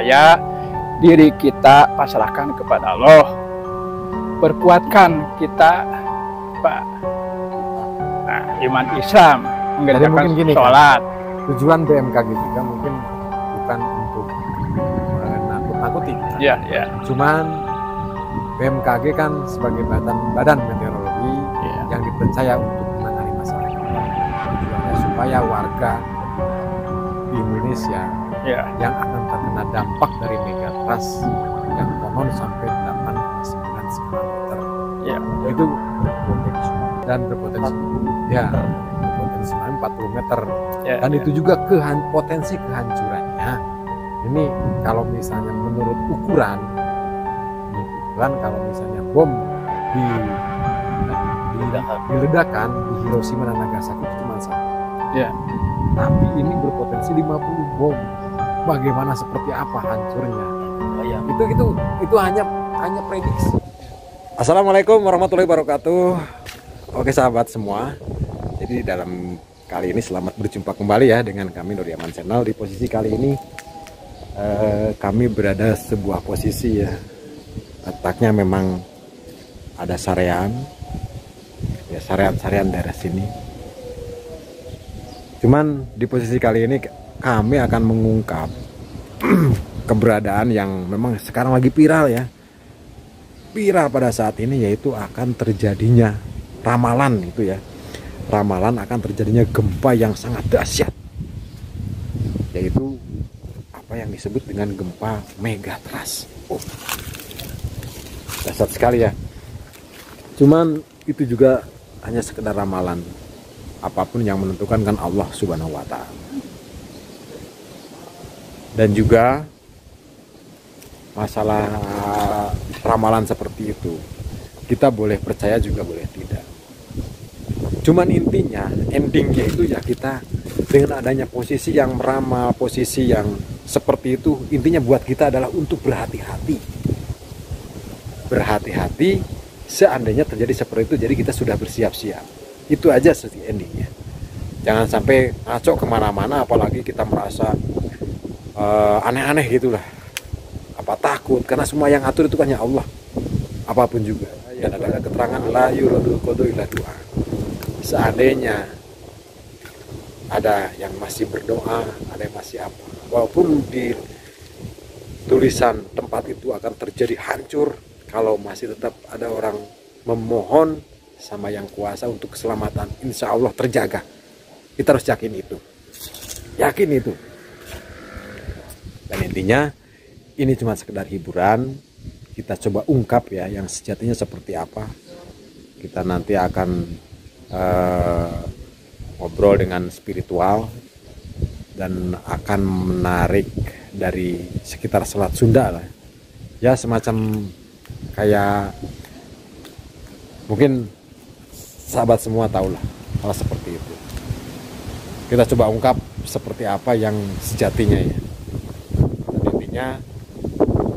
supaya diri kita pasrahkan kepada Allah, perkuatkan kita Pak, iman Islam, mengerjakan sholat. Tujuan BMKG juga mungkin bukan untuk menakut-nakuti, ya. Cuman BMKG kan sebagai badan meteorologi yang dipercaya untuk menangani masalah tujuannya supaya warga di Indonesia yang akan terkena dampak dari megatrust yang konon sampai 8,9 skala meter itu berpotensi dan berpotensi berpotensi 40 meter dan itu juga potensi kehancurannya ini kalau misalnya menurut ukuran kalau misalnya bom diledakkan di Hiroshima dan Nagasaki itu cuma satu. Tapi ini berpotensi 50 bom. Bagaimana seperti apa hancurnya? Itu hanya prediksi. Assalamualaikum warahmatullahi wabarakatuh. Oke sahabat semua. Jadi dalam kali ini selamat berjumpa kembali ya dengan kami Nur Yaman Channel. Di posisi kali ini kami berada sebuah posisi ya. Letaknya memang ada sarean daerah sini. Cuman di posisi kali ini kami akan mengungkap keberadaan yang memang sekarang lagi viral ya. Viral pada saat ini yaitu akan terjadinya ramalan itu ya. Ramalan akan terjadinya gempa yang sangat dahsyat. Yaitu apa yang disebut dengan gempa megatrust. Dahsyat sekali ya. Cuman itu juga hanya sekedar ramalan. Apapun yang menentukan kan Allah Subhanahu wa Ta'ala. Dan juga masalah ramalan seperti itu kita boleh percaya juga boleh tidak. Cuman intinya endingnya itu ya kita dengan adanya posisi yang meramal, posisi yang seperti itu, intinya buat kita adalah untuk berhati-hati. Berhati-hati seandainya terjadi seperti itu, jadi kita sudah bersiap-siap. Itu aja endingnya. Jangan sampai ngaco kemana-mana, apalagi kita merasa aneh-aneh gitulah. Apa takut, karena semua yang atur itu kan ya Allah. Apapun juga. Dan ada keterangan la yuradul qada illa doa. Seandainya ada yang masih berdoa, ada yang masih apa, walaupun di tulisan tempat itu akan terjadi hancur, kalau masih tetap ada orang memohon sama yang kuasa untuk keselamatan, insya Allah terjaga. Kita harus yakin itu. Yakin itu. Dan intinya ini cuma sekedar hiburan. Kita coba ungkap ya yang sejatinya seperti apa. Kita nanti akan ngobrol dengan spiritual dan akan menarik dari sekitar Selat Sunda lah. Ya semacam kayak mungkin sahabat semua tahu lah hal seperti itu. Kita coba ungkap seperti apa yang sejatinya ya. Dan intinya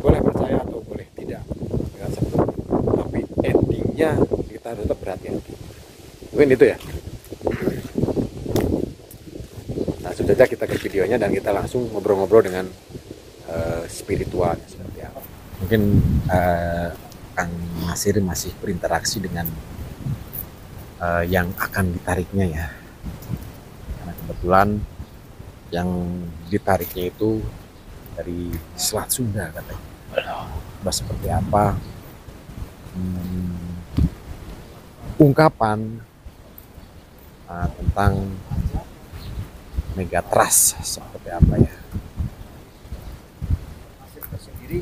boleh percaya atau boleh tidak dengan seperti itu. Tapi endingnya kita harus tetap berhati-hati. Mungkin itu ya. Nah sudah aja kita ke videonya dan kita langsung ngobrol-ngobrol dengan spiritual seperti apa. Mungkin Kang Nasir masih berinteraksi dengan yang akan ditariknya ya, karena kebetulan yang ditariknya itu dari Selat Sunda katanya. Seperti apa ungkapan tentang megatrust seperti apa ya. Sendiri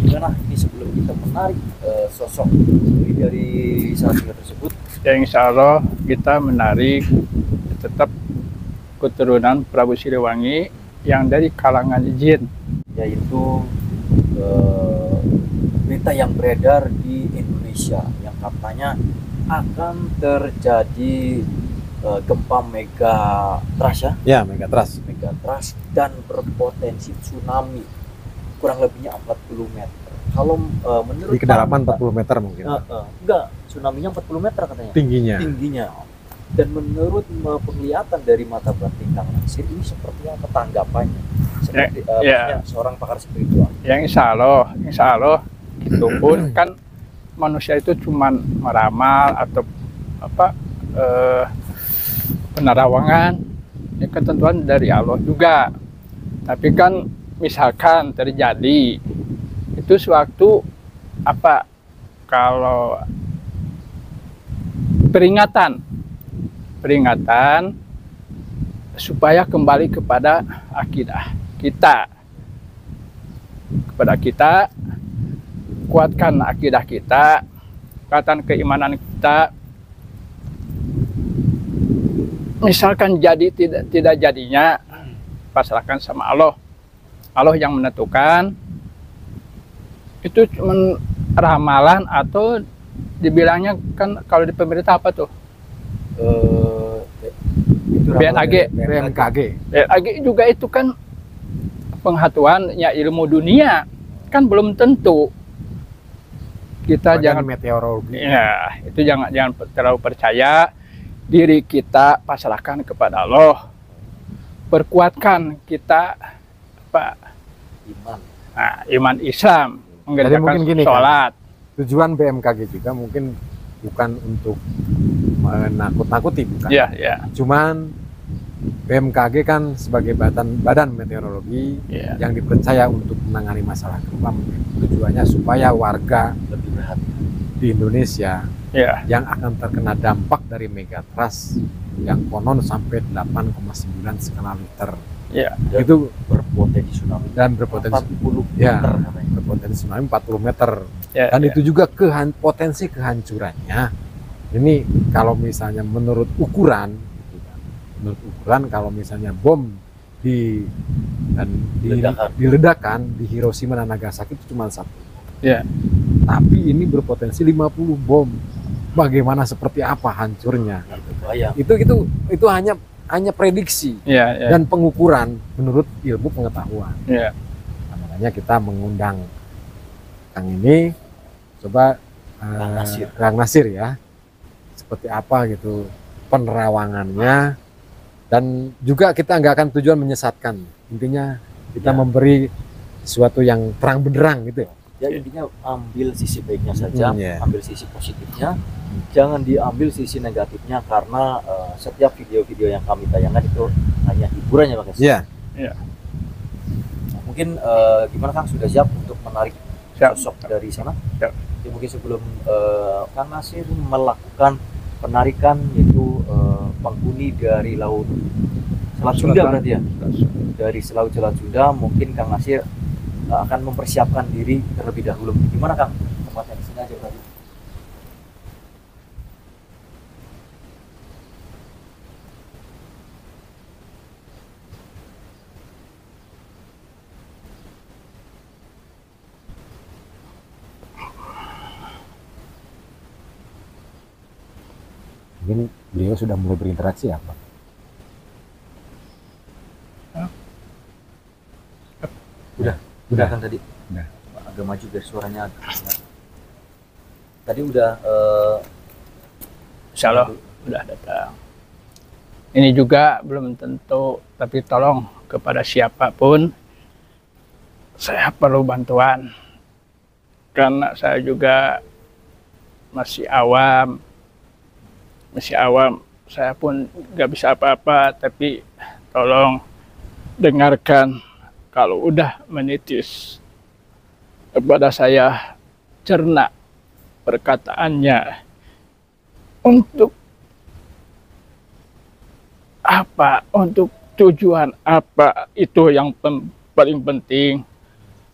gimana ini sebelum kita menarik sosok dari Salatiga tersebut? Ya insya Allah kita menarik tetap keturunan Prabu Siliwangi yang dari kalangan jin, yaitu berita yang beredar di Indonesia yang katanya akan terjadi gempa megatrust ya? Ya, megatrust dan berpotensi tsunami kurang lebihnya 40 meter. Kalau menurut di kedalaman 40 meter mungkin. Enggak, tsunami-nya 40 meter katanya. Tingginya. Dan menurut penglihatan dari mata batin Kang Nasir, ini seperti apa tanggapannya? seperti ya. maksudnya seorang pakar spiritual. Yang insya Allah itu pun kan manusia itu cuman meramal atau apa penerawangan, ya ketentuan dari Allah juga. Tapi kan misalkan terjadi itu sewaktu apa kalau peringatan supaya kembali kepada akidah kita, kuatkan akidah kita, kuatkan keimanan kita. Misalkan jadi tidak jadinya, pasrahkan sama Allah. Allah yang menentukan. Itu cuma ramalan atau dibilangnya kan kalau di pemerintah apa tuh? BMKG. BMKG juga itu kan penghatuannya ilmu dunia, kan belum tentu. Kita jangan meteorologi. Ya, itu jangan terlalu percaya. Diri kita pasrahkan kepada Allah. Perkuatkan kita iman Islam, mengerjakan sholat. Kan, tujuan BMKG juga mungkin bukan untuk menakut-nakuti, bukan. Cuman BMKG kan sebagai badan meteorologi yang dipercaya untuk menangani masalah gempa. Tujuannya supaya warga lebih berhati di Indonesia yang akan terkena dampak dari megatrust yang konon sampai 8,9 skala Richter. Itu berpotensi tsunami dan berpotensi 40 meter, berpotensi tsunami 40 meter. Dan itu juga potensi kehancurannya. Ini kalau misalnya menurut ukuran kalau misalnya bom diledakan di Hiroshima dan Nagasaki itu cuma 1. Tapi ini berpotensi 50 bom. Bagaimana seperti apa hancurnya? Itu hanya prediksi dan pengukuran menurut ilmu pengetahuan. Makanya kita mengundang Kang ini, coba Kang Nasir ya, seperti apa gitu penerawangannya, dan juga kita nggak akan tujuan menyesatkan. Intinya kita memberi sesuatu yang terang benderang gitu. Ya intinya ambil sisi baiknya saja, ambil sisi positifnya, jangan diambil sisi negatifnya, karena setiap video-video yang kami tayangkan itu hanya hiburan ya Pak. Mungkin gimana Kang, sudah siap untuk menarik sosok dari sana? Ya, mungkin sebelum Kang Nasir melakukan penarikan, yaitu penghuni dari laut Selat Sunda berarti ya, dari Selat Sunda, mungkin Kang Nasir akan mempersiapkan diri terlebih dahulu. Gimana Kang? Tempatnya di sini aja berarti. Mungkin beliau sudah mulai berinteraksi apa? Udah kan tadi? Udah. Agak maju biar suaranya agak. Tadi udah insya Allah udah datang. Ini juga belum tentu, tapi tolong kepada siapapun, saya perlu bantuan. Karena saya juga masih awam, saya pun nggak bisa apa-apa, tapi tolong dengarkan. Kalau udah menitis kepada saya, cerna perkataannya. Untuk apa? Untuk tujuan apa? Itu yang paling penting.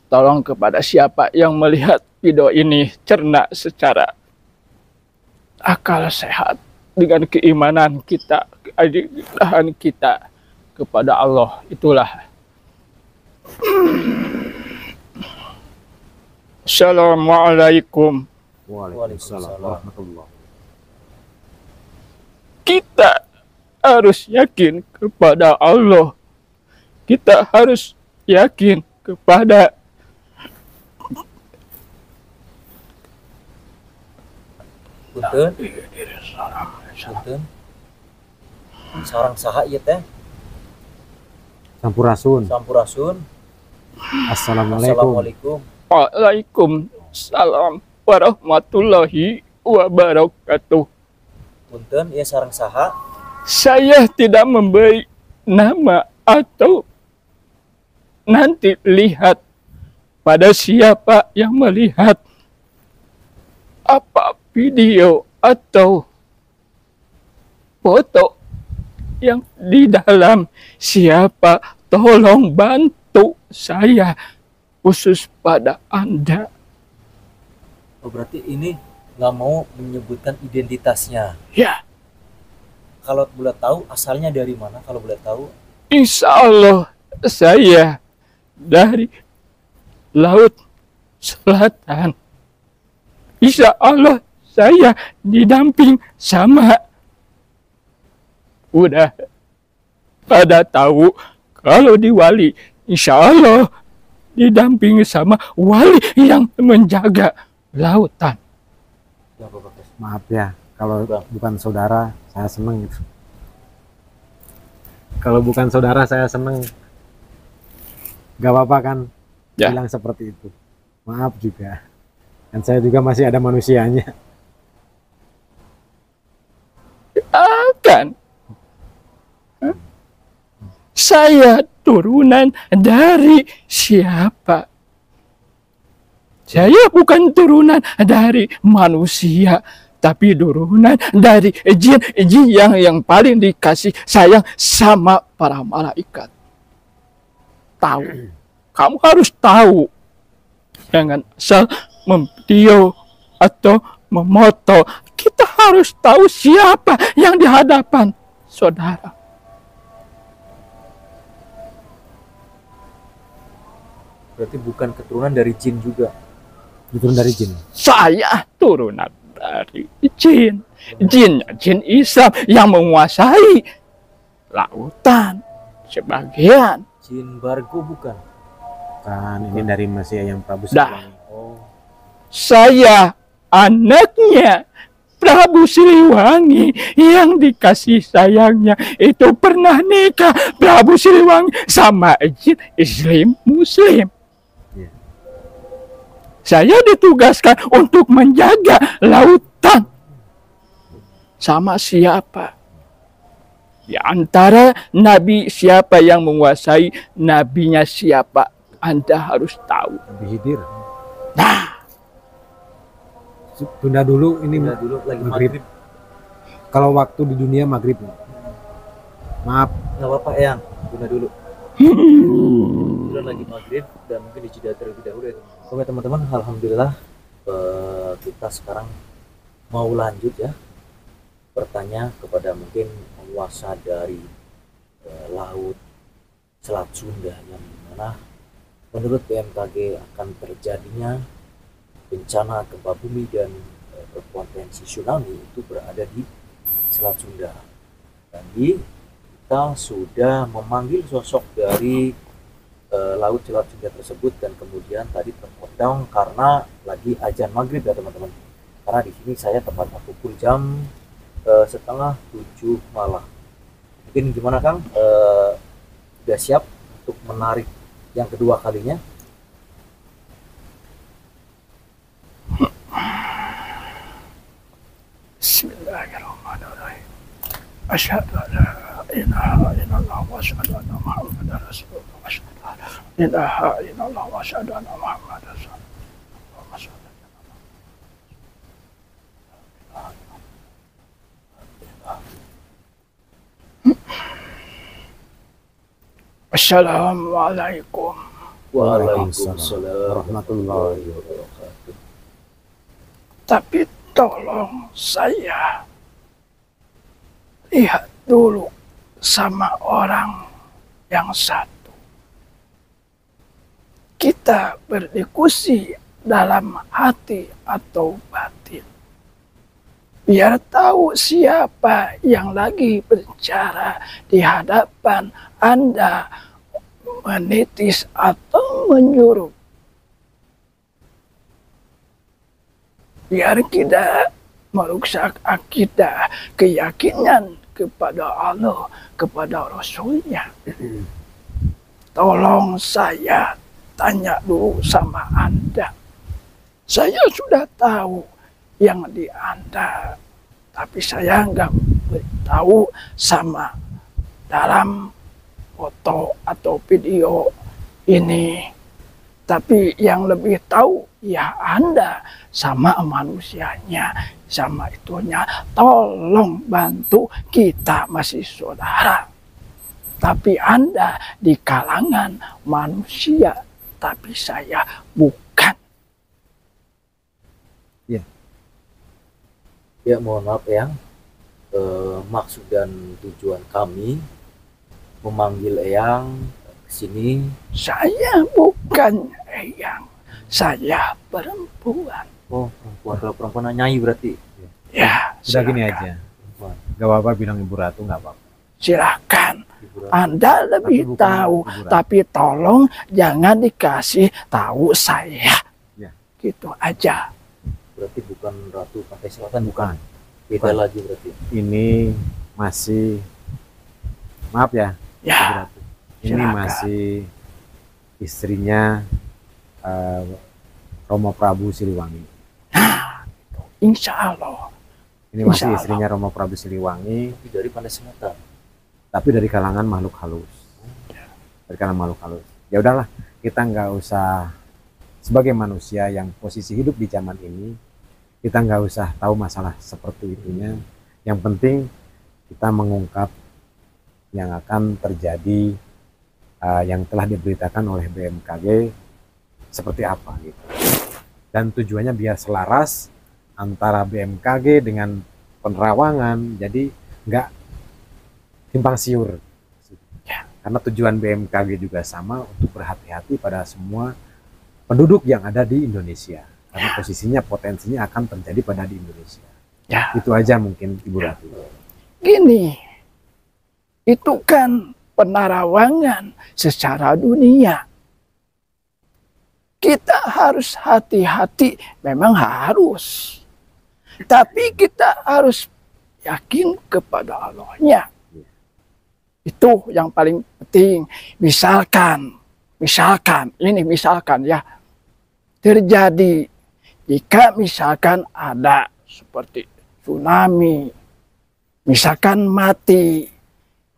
Tolong kepada siapa yang melihat video ini, cerna secara akal sehat dengan keimanan kita, keadilan kita kepada Allah. Itulah. Assalamualaikum. Waalaikumsalam warahmatullahi. Kita harus yakin kepada Allah. Kita harus yakin kepada Sarang saha ieu teh? Sampurasun. Sampurasun. Assalamualaikum. Waalaikumsalam warahmatullahi wabarakatuh. Punten, ya sareng saha? Saya tidak memberi nama atau nanti lihat pada siapa yang melihat apa video atau foto yang di dalam siapa, tolong bantu saya khusus pada Anda. Oh, berarti ini nggak mau menyebutkan identitasnya. Ya, Kalau boleh tahu asalnya dari mana? Kalau boleh tahu? insya Allah saya dari Laut Selatan. Insya Allah saya didamping sama, udah pada tahu kalau di wali, insya Allah didampingi sama wali yang menjaga lautan. Ya, Bapak. Maaf ya, kalau bukan saudara saya seneng gitu. Kalau bukan saudara saya seneng. Gak apa-apa kan Ya. bilang seperti itu. Maaf juga. Dan saya juga masih ada manusianya. Akan saya turunan dari siapa? Saya bukan turunan dari manusia, tapi turunan dari jin yang paling dikasih sayang sama para malaikat. Tahu, kamu harus tahu. Jangan asal memvideo atau memoto. Kita harus tahu siapa yang di hadapan saudara. Berarti bukan keturunan dari jin juga. Itu dari jin. Saya turunan dari jin. Jin Islam yang menguasai lautan sebagian. Jin Bargo bukan? Kan ini dari Mesya yang Prabu Dah. Siliwangi. Oh, Saya anaknya Prabu Siliwangi yang dikasih sayangnya itu pernah nikah Prabu Siliwangi sama jin Islam Muslim. Iya. Saya ditugaskan untuk menjaga lautan. Sama siapa? Di antara nabi siapa yang menguasai, nabinya siapa? Anda harus tahu. Nabi Khidir. Nah, Tunda dulu ini udah dulu lagi maghrib. maghrib. Kalau waktu di dunia maghrib. Maaf. Nggak apa-apa, Eyang. Tunda dulu. Udah lagi maghrib dan mungkin dijeda terlebih dahulu ya. Oke teman-teman, alhamdulillah kita sekarang mau lanjut ya. Bertanya kepada mungkin penguasa dari laut Selat Sunda yang dimana menurut BMKG akan terjadinya bencana gempa bumi dan berpotensi tsunami itu berada di Selat Sunda. Tadi kita sudah memanggil sosok dari laut Selat Sunda tersebut dan kemudian tadi terpotong karena lagi azan maghrib ya teman-teman. Karena di sini saya tepatnya pukul jam 6:30 malam. Mungkin gimana Kang? Sudah siap untuk menarik yang kedua kalinya? Bismillahirrahmanirrahim. Asyhadu an la ilaha illallah wa asyhadu anna Muhammadar Rasulullah. Asyhadu an la ilaha illallah wa asyhadu anna Muhammadar Rasulullah. Assalamualaikum. Waalaikumsalam warahmatullahi wabarakatuh. Tapi tolong saya lihat dulu sama orang yang satu. Kita berdiskusi dalam hati atau batin. Biar tahu siapa yang lagi berbicara di hadapan Anda, menitis atau menyuruh. Biar tidak merusak akidah, keyakinan kepada Allah, kepada Rasulnya. Tolong saya tanya dulu sama Anda. Saya sudah tahu yang di Anda, tapi saya nggak beritahu sama dalam foto atau video ini. Tapi yang lebih tahu ya Anda sama manusianya, sama itunya. Tolong bantu, kita masih saudara. Tapi Anda di kalangan manusia, tapi saya bukan. Ya, ya mohon maaf Eyang, maksud dan tujuan kami memanggil Eyang sini. Saya bukan Eyang, saya perempuan. Oh, perempuan. Kalau perempuan Nyai berarti. Ya, Sudah gini aja. Gak apa-apa bilang Ibu Ratu, gak apa-apa. Silakan. Anda lebih tahu, tapi tolong jangan dikasih tahu saya. Ya. Gitu aja. Berarti bukan Ratu Pantai Selatan, Bukan. Beda lagi berarti. Ini masih, maaf ya, Ibu Ya, Ratu. Ini silakan. masih istrinya Romo Prabu Siliwangi. Insya Allah. Ini masih Insya Allah. istrinya Romo Prabu Siliwangi, Tapi dari Pantai Selatan. tapi dari kalangan makhluk halus. Dari kalangan makhluk halus. Ya udahlah, kita nggak usah, sebagai manusia yang posisi hidup di zaman ini, kita nggak usah tahu masalah seperti itunya. Yang penting kita mengungkap yang akan terjadi, yang telah diberitakan oleh BMKG seperti apa gitu. Dan tujuannya biar selaras antara BMKG dengan penerawangan, jadi nggak simpang siur. Ya. Karena tujuan BMKG juga sama, untuk berhati-hati pada semua penduduk yang ada di Indonesia. Karena posisinya, potensinya akan terjadi pada di Indonesia. Ya. Itu aja mungkin Ibu Ratu. Gini, itu kan penerawangan secara dunia. Kita harus hati-hati, memang harus. Tapi kita harus yakin kepada Allahnya. Itu yang paling penting. Misalkan ya, terjadi, jika misalkan ada seperti tsunami, misalkan mati,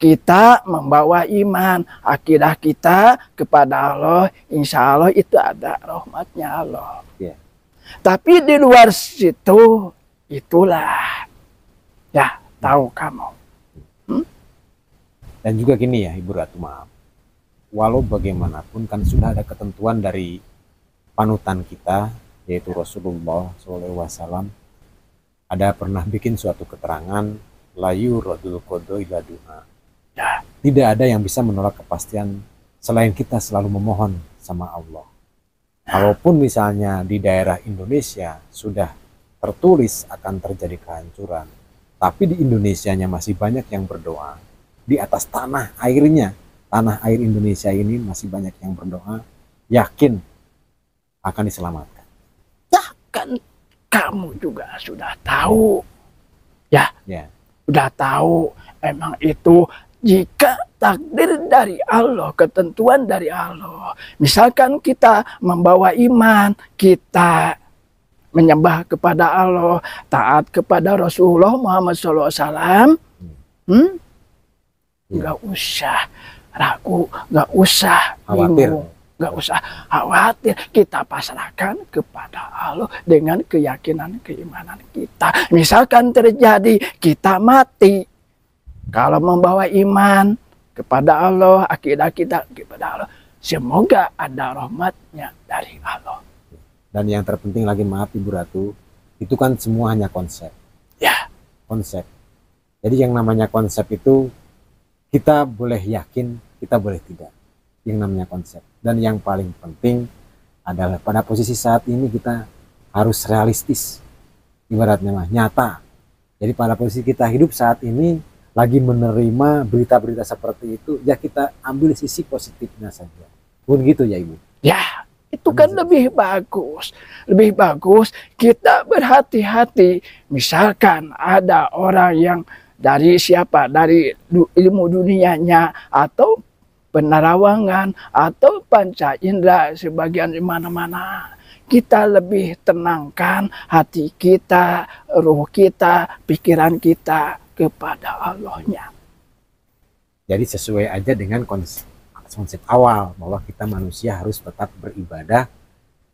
kita membawa iman, akidah kita kepada Allah, insya Allah itu ada rahmatnya Allah. Ya. Tapi di luar situ, itulah, ya tahu kamu. Dan juga gini ya Ibu Ratu, maaf. Walau bagaimanapun kan sudah ada ketentuan dari panutan kita, yaitu Rasulullah SAW. Ada pernah bikin suatu keterangan, layu radul kodo ila du'a. Ya. Tidak ada yang bisa menolak kepastian selain kita selalu memohon sama Allah. Kalaupun misalnya di daerah Indonesia sudah tertulis akan terjadi kehancuran, tapi di Indonesianya masih banyak yang berdoa. Di atas tanah airnya, tanah air Indonesia ini masih banyak yang berdoa, yakin akan diselamatkan. Ya kan kamu juga sudah tahu. Ya. Sudah tahu, emang itu jika takdir dari Allah, ketentuan dari Allah. Misalkan kita membawa iman, kita menyembah kepada Allah, taat kepada Rasulullah Muhammad SAW, nggak usah ragu, nggak usah bingung, nggak usah khawatir. Kita pasrahkan kepada Allah dengan keyakinan, keimanan kita. Misalkan terjadi kita mati, kalau membawa iman kepada Allah, akidah kita kepada Allah, semoga ada rahmatnya dari Allah. Dan yang terpenting lagi, maaf Ibu Ratu, itu kan semua hanya konsep. Ya. Konsep. Jadi yang namanya konsep itu, kita boleh yakin, kita boleh tidak. Yang namanya konsep. Dan yang paling penting adalah pada posisi saat ini kita harus realistis. Ibaratnya mah nyata. Jadi pada posisi kita hidup saat ini, lagi menerima berita-berita seperti itu, ya kita ambil sisi positifnya saja. Pun gitu ya Ibu. Ya, itu kan lebih bagus. Lebih bagus kita berhati-hati. Misalkan ada orang yang dari siapa, dari ilmu dunianya atau penerawangan atau panca indera sebagian di mana-mana. Kita lebih tenangkan hati kita, ruh kita, pikiran kita kepada Allahnya. Jadi sesuai aja dengan konsep awal bahwa kita manusia harus tetap beribadah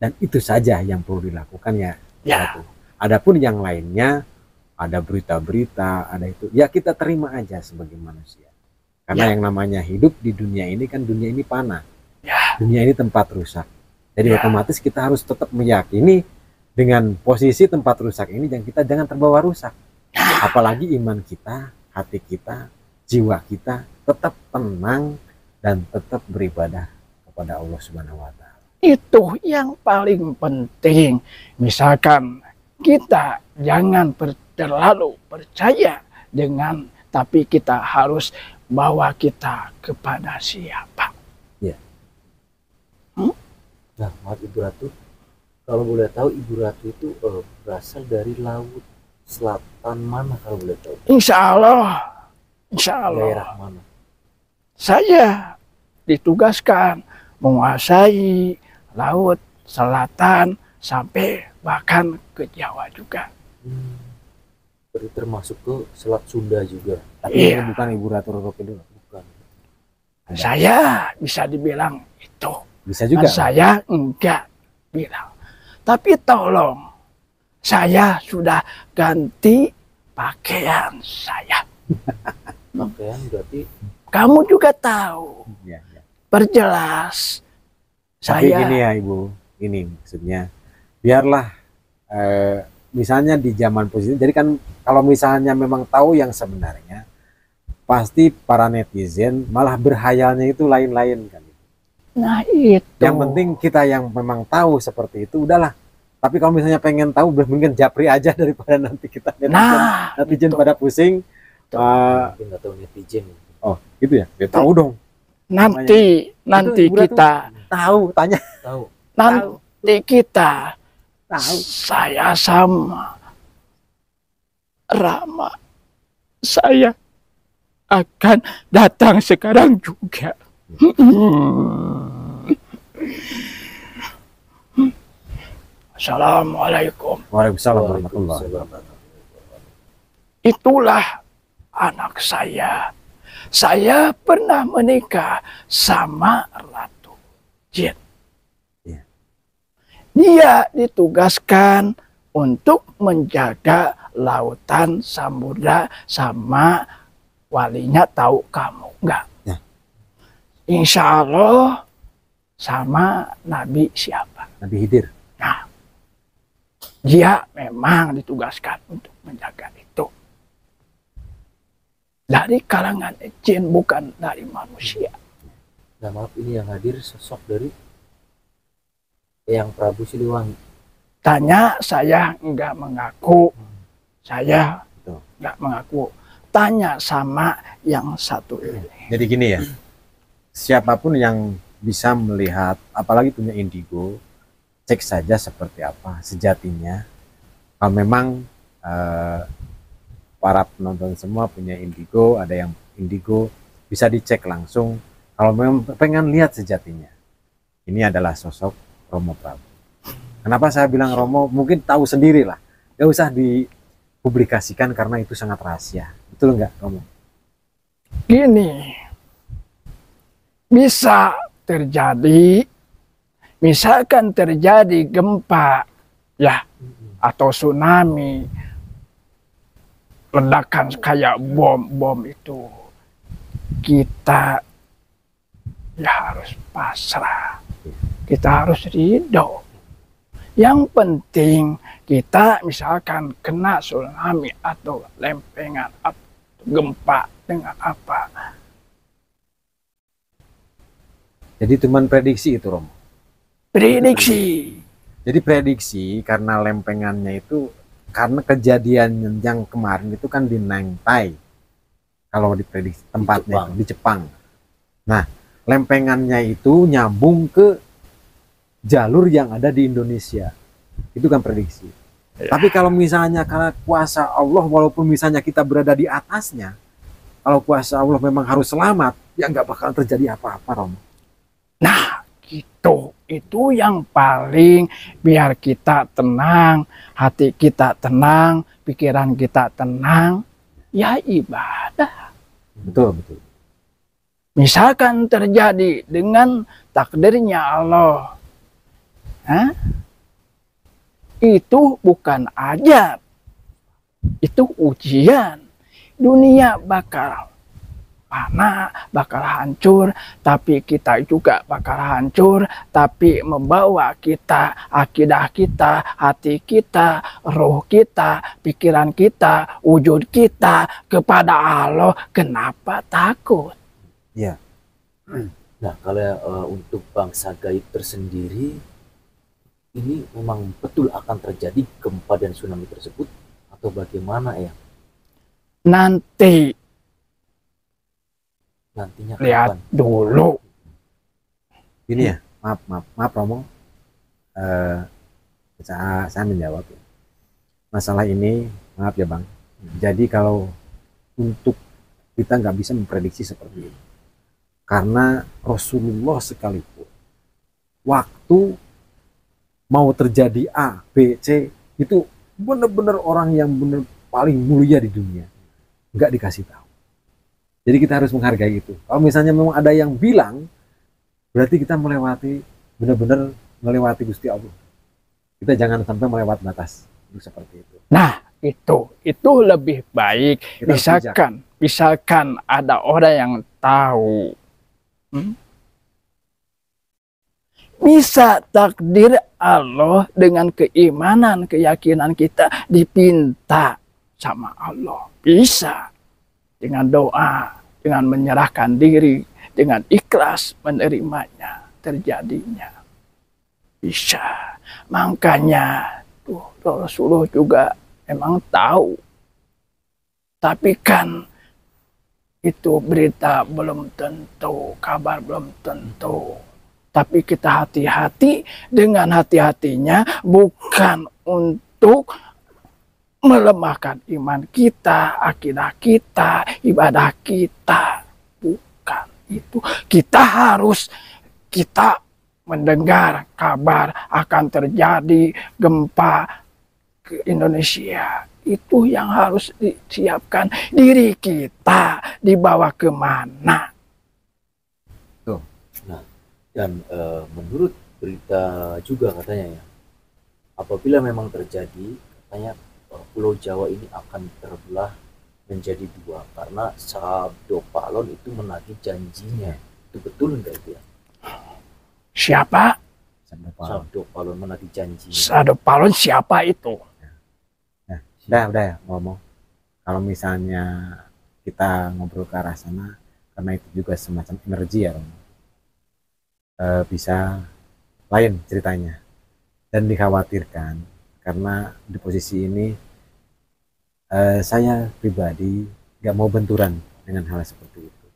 dan itu saja yang perlu dilakukan ya. Ya. Adapun yang lainnya, ada berita-berita, ada itu, ya kita terima aja sebagai manusia. Karena yang namanya hidup di dunia ini kan dunia ini panah. Ya. Dunia ini tempat rusak. Jadi otomatis kita harus tetap meyakini dengan posisi tempat rusak ini dan kita jangan terbawa rusak. Apalagi iman kita, hati kita, jiwa kita tetap tenang dan tetap beribadah kepada Allah Subhanahu wa Ta'ala. Itu yang paling penting. Misalkan kita jangan terlalu percaya dengan, tapi kita harus bawa kita kepada siapa. Ya. Nah, maaf Ibu Ratu, kalau boleh tahu Ibu Ratu itu berasal dari laut selatan mana kalau boleh tahu? Insya Allah. Daerah mana? Saya ditugaskan menguasai laut selatan sampai bahkan ke Jawa juga. Berarti termasuk ke Selat Sunda juga. Tapi ini bukan Ibu Ratu Roroke dulu. Bukan. Saya bisa dibilang itu. Bisa juga. Saya enggak bilang. Tapi tolong, saya sudah ganti pakaian saya. Pakaian berarti kamu juga tahu. Ya. Perjelas. Tapi Saya gini ya Ibu, ini maksudnya biarlah misalnya di zaman positif. Jadi kan kalau misalnya memang tahu yang sebenarnya, pasti para netizen malah berhayalnya itu lain-lain kan. Nah itu. Yang penting kita yang memang tahu seperti itu udahlah. Tapi kalau misalnya pengen tahu, mungkin japri aja daripada nanti kita netizen pada pusing. mungkin nggak tahu netizen. Oh gitu ya, ya tahu dong. Nanti kita tahu, tanya. Tahu. Nanti kita Tahu. Saya sama Rama, saya akan datang sekarang juga. Assalamualaikum. Waalaikumsalam warahmatullahi wabarakatuh. Itulah anak saya. Saya pernah menikah sama Ratu Jin. Ya. Dia ditugaskan untuk menjaga lautan samudra sama walinya, tahu kamu enggak? Ya. Insya Allah sama Nabi siapa? Nabi Khidir. Nah, dia memang ditugaskan untuk menjaga itu. Dari kalangan jin, bukan dari manusia. Nah maaf, ini yang hadir sosok dari Eyang Prabu Siliwangi. Tanya, saya enggak mengaku. Saya enggak mengaku. Tanya sama yang satu ini. Jadi gini ya, siapapun yang bisa melihat, apalagi punya indigo, cek saja seperti apa sejatinya. Kalau memang para penonton semua punya indigo, ada yang indigo, bisa dicek langsung. Kalau memang pengen lihat sejatinya, ini adalah sosok Romo Prabu. Kenapa saya bilang Romo? Mungkin tahu sendiri lah, gak usah dipublikasikan karena itu sangat rahasia. Betul nggak Romo? Gini, bisa terjadi, misalkan terjadi gempa ya, atau tsunami, ledakan kayak bom itu, kita ya harus pasrah, kita harus ridho. Yang penting kita misalkan kena tsunami atau lempengan atau gempa dengan apa, jadi cuman prediksi itu Romo. prediksi. Jadi prediksi karena lempengannya itu, karena kejadian yang kemarin itu kan di Nangtai, kalau diprediksi tempatnya di Jepang. Nah, lempengannya itu nyambung ke jalur yang ada di Indonesia. Itu kan prediksi. Ya. Tapi kalau misalnya karena kuasa Allah, walaupun misalnya kita berada di atasnya, kalau kuasa Allah memang harus selamat, ya nggak bakal terjadi apa-apa, Romo. Nah, gitu. Itu yang paling biar kita tenang, hati kita tenang, pikiran kita tenang, ya ibadah. Betul, betul. Misalkan terjadi dengan takdirnya Allah, itu bukan ajar, itu ujian. Dunia bakal fana, bakal hancur, tapi kita juga bakal hancur, tapi membawa kita, akidah kita, hati kita, roh kita, pikiran kita, wujud kita kepada Allah. Kenapa takut? Ya. Nah, kalau untuk bangsa gaib tersendiri, ini memang betul akan terjadi gempa dan tsunami tersebut atau bagaimana ya? Nantinya lihat kapan? dulu. Ini ya, maaf Romo. Saya menjawab ya. Masalah ini, maaf ya Bang. Jadi kalau untuk kita nggak bisa memprediksi seperti itu. Karena Rasulullah sekalipun waktu mau terjadi A, B, C itu benar-benar orang yang benar paling mulia di dunia. Nggak dikasih tahu. Jadi kita harus menghargai itu. Kalau misalnya memang ada yang bilang, berarti kita melewati, benar-benar melewati Gusti Allah. Kita jangan sampai melewati batas. Itu seperti itu. Nah, itu lebih baik. Misalkan ada orang yang tahu, bisa takdir Allah dengan keimanan, keyakinan kita dipinta sama Allah. Bisa dengan doa, dengan menyerahkan diri, dengan ikhlas menerimanya, terjadinya. Bisa. Makanya Rasulullah juga emang tahu. Tapi kan itu berita belum tentu, kabar belum tentu. Tapi kita hati-hati, dengan hati-hatinya bukan untuk melemahkan iman kita, akidah kita, ibadah kita. Bukan itu. Kita mendengar kabar akan terjadi gempa ke Indonesia. Itu yang harus disiapkan. Diri kita dibawa kemana. Nah, dan menurut berita juga katanya ya, apabila memang terjadi, katanya Pulau Jawa ini akan terbelah menjadi dua karena Sabdo Palon itu menagih janjinya. Itu betul enggak itu ya? Siapa? Sabdo Palon menagih janjinya. Sabdo Palon siapa itu? Udah ya ngomong. Kalau misalnya kita ngobrol ke arah sana, karena itu juga semacam energi ya, bisa lain ceritanya. Dan dikhawatirkan karena di posisi ini saya pribadi gak mau benturan dengan hal seperti itu.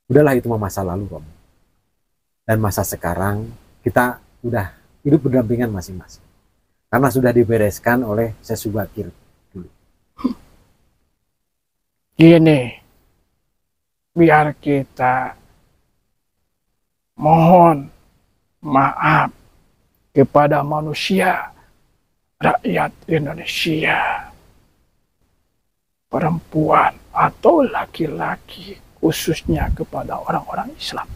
Udahlah, itu masa lalu Om. Dan masa sekarang kita udah hidup berdampingan masing-masing. Karena sudah dibereskan oleh Sesubakir dulu. Gini, biar kita mohon maaf kepada manusia, rakyat Indonesia, perempuan atau laki-laki, khususnya kepada orang-orang Islam.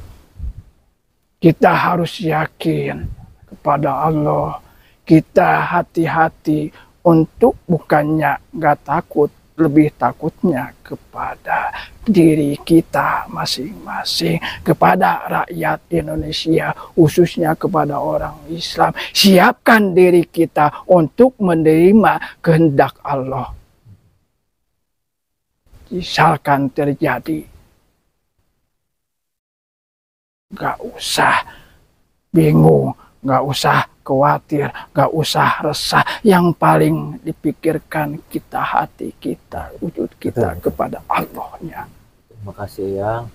Kita harus yakin kepada Allah. Kita hati-hati untuk bukannya nggak takut, lebih takutnya kepada diri kita masing-masing, kepada rakyat Indonesia, khususnya kepada orang Islam. Siapkan diri kita untuk menerima kehendak Allah. Misalkan terjadi, nggak usah bingung, nggak usah khawatir, nggak usah resah. Yang paling dipikirkan kita, hati kita, wujud kita kepada Allah-Nya. Terima kasih Yang.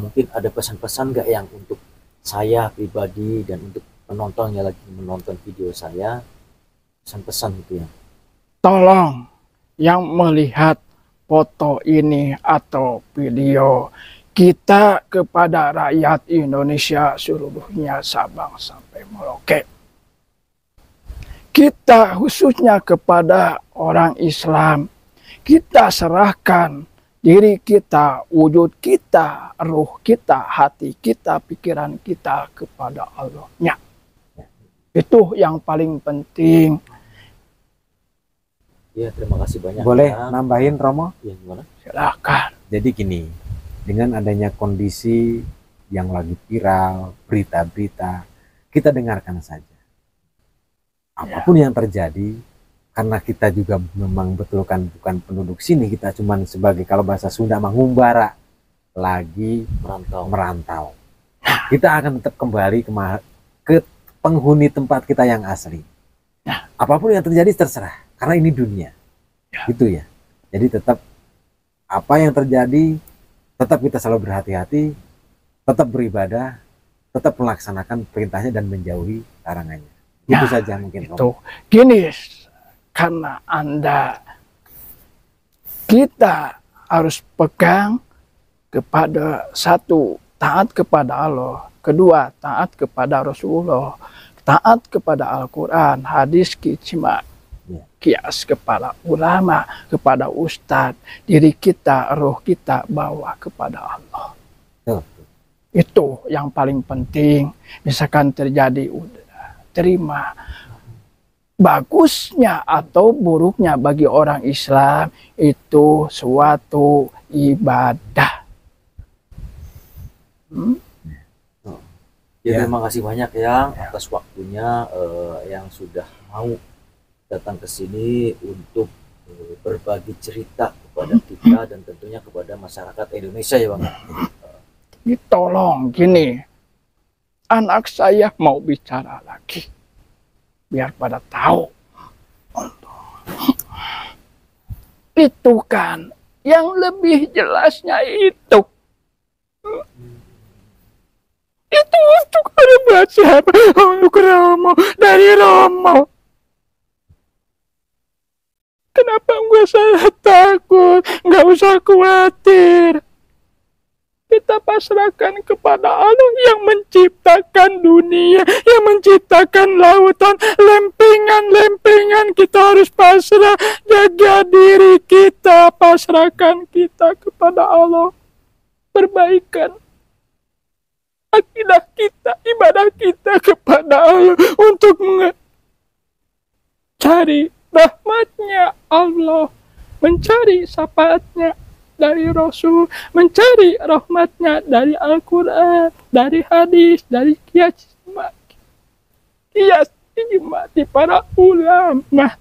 Mungkin ada pesan-pesan nggak Yang untuk saya pribadi dan untuk penontonnya lagi menonton video saya, pesan-pesan gitu ya. Tolong yang melihat foto ini atau video, kita kepada rakyat Indonesia seluruhnya Sabang sampai Merauke. Kita khususnya kepada orang Islam, kita serahkan diri kita, wujud kita, ruh kita, hati kita, pikiran kita kepada Allah-Nya. Itu yang paling penting. Ya, terima kasih banyak. Boleh nambahin Romo? Ya, gimana? Silakan. Jadi gini, dengan adanya kondisi yang lagi viral, berita-berita, kita dengarkan saja. Apapun yang terjadi, karena kita juga memang betul kan bukan penduduk sini, kita cuman sebagai kalau bahasa Sunda mengumbara lagi merantau. Kita akan tetap kembali ke penghuni tempat kita yang asli. Apapun yang terjadi terserah, karena ini dunia. Gitu ya. Jadi tetap apa yang terjadi, tetap kita selalu berhati-hati, tetap beribadah, tetap melaksanakan perintahnya dan menjauhi larangannya. Itu saja mungkin. Itu gini, karena kita harus pegang kepada satu, taat kepada Allah, kedua taat kepada Rasulullah, taat kepada Al-Quran, hadis, ijma, kias kepada ulama, kepada ustadz, diri kita, roh kita bawa kepada Allah. Itu yang paling penting. Misalkan terjadi, udah terima. Bagusnya atau buruknya bagi orang Islam itu suatu ibadah. Ya, terima kasih banyak ya atas waktunya yang sudah mau datang ke sini untuk berbagi cerita kepada kita dan tentunya kepada masyarakat Indonesia ya Bang. Tolong gini, anak saya mau bicara lagi, biar pada tahu. Itu kan yang lebih jelasnya itu. Itu untuk ada baca untuk Romo, dari Romo. Kenapa gue saya takut? Nggak usah khawatir. Kita pasrahkan kepada Allah yang menciptakan dunia, yang menciptakan lautan, lempengan-lempengan. Kita harus pasrah, jaga diri kita, pasrahkan kita kepada Allah. Perbaikan akidah kita, ibadah kita kepada Allah untuk mencari rahmatnya Allah, mencari syafaatnya dari Rasul, mencari rahmatnya dari Al-Quran, dari hadis, dari kias ijma di para ulama.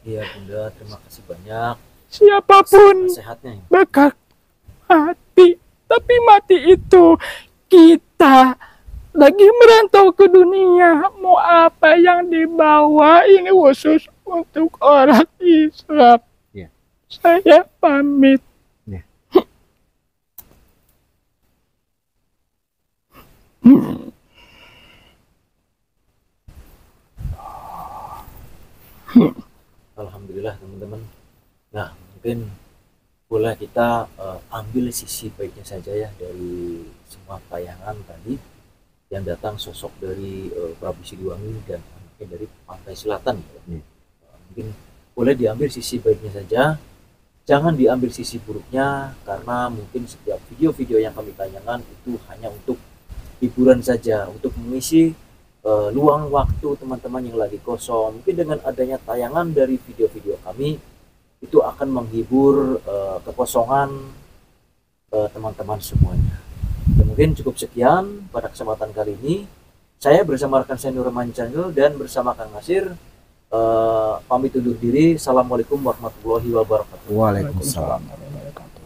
Iya Bunda, terima kasih banyak. Siapapun bakal mati, tapi mati itu kita lagi merantau ke dunia, mau apa yang dibawa ini khusus untuk orang Islam. Saya pamit. Alhamdulillah teman-teman. Nah, mungkin boleh kita ambil sisi baiknya saja ya dari semua tayangan tadi yang datang sosok dari Prabu Siliwangi dan mungkin dari Pantai Selatan. Mungkin boleh diambil sisi baiknya saja. Jangan diambil sisi buruknya, karena mungkin setiap video-video yang kami tayangkan itu hanya untuk hiburan saja, untuk mengisi luang waktu teman-teman yang lagi kosong. Mungkin dengan adanya tayangan dari video-video kami, itu akan menghibur kekosongan teman-teman semuanya. Ya, mungkin cukup sekian pada kesempatan kali ini. Saya bersama rekan saya Nur Mancanggel dan bersama Kang Nasir pamit undur diri. Assalamualaikum warahmatullahi wabarakatuh. Waalaikumsalam warahmatullahi wabarakatuh.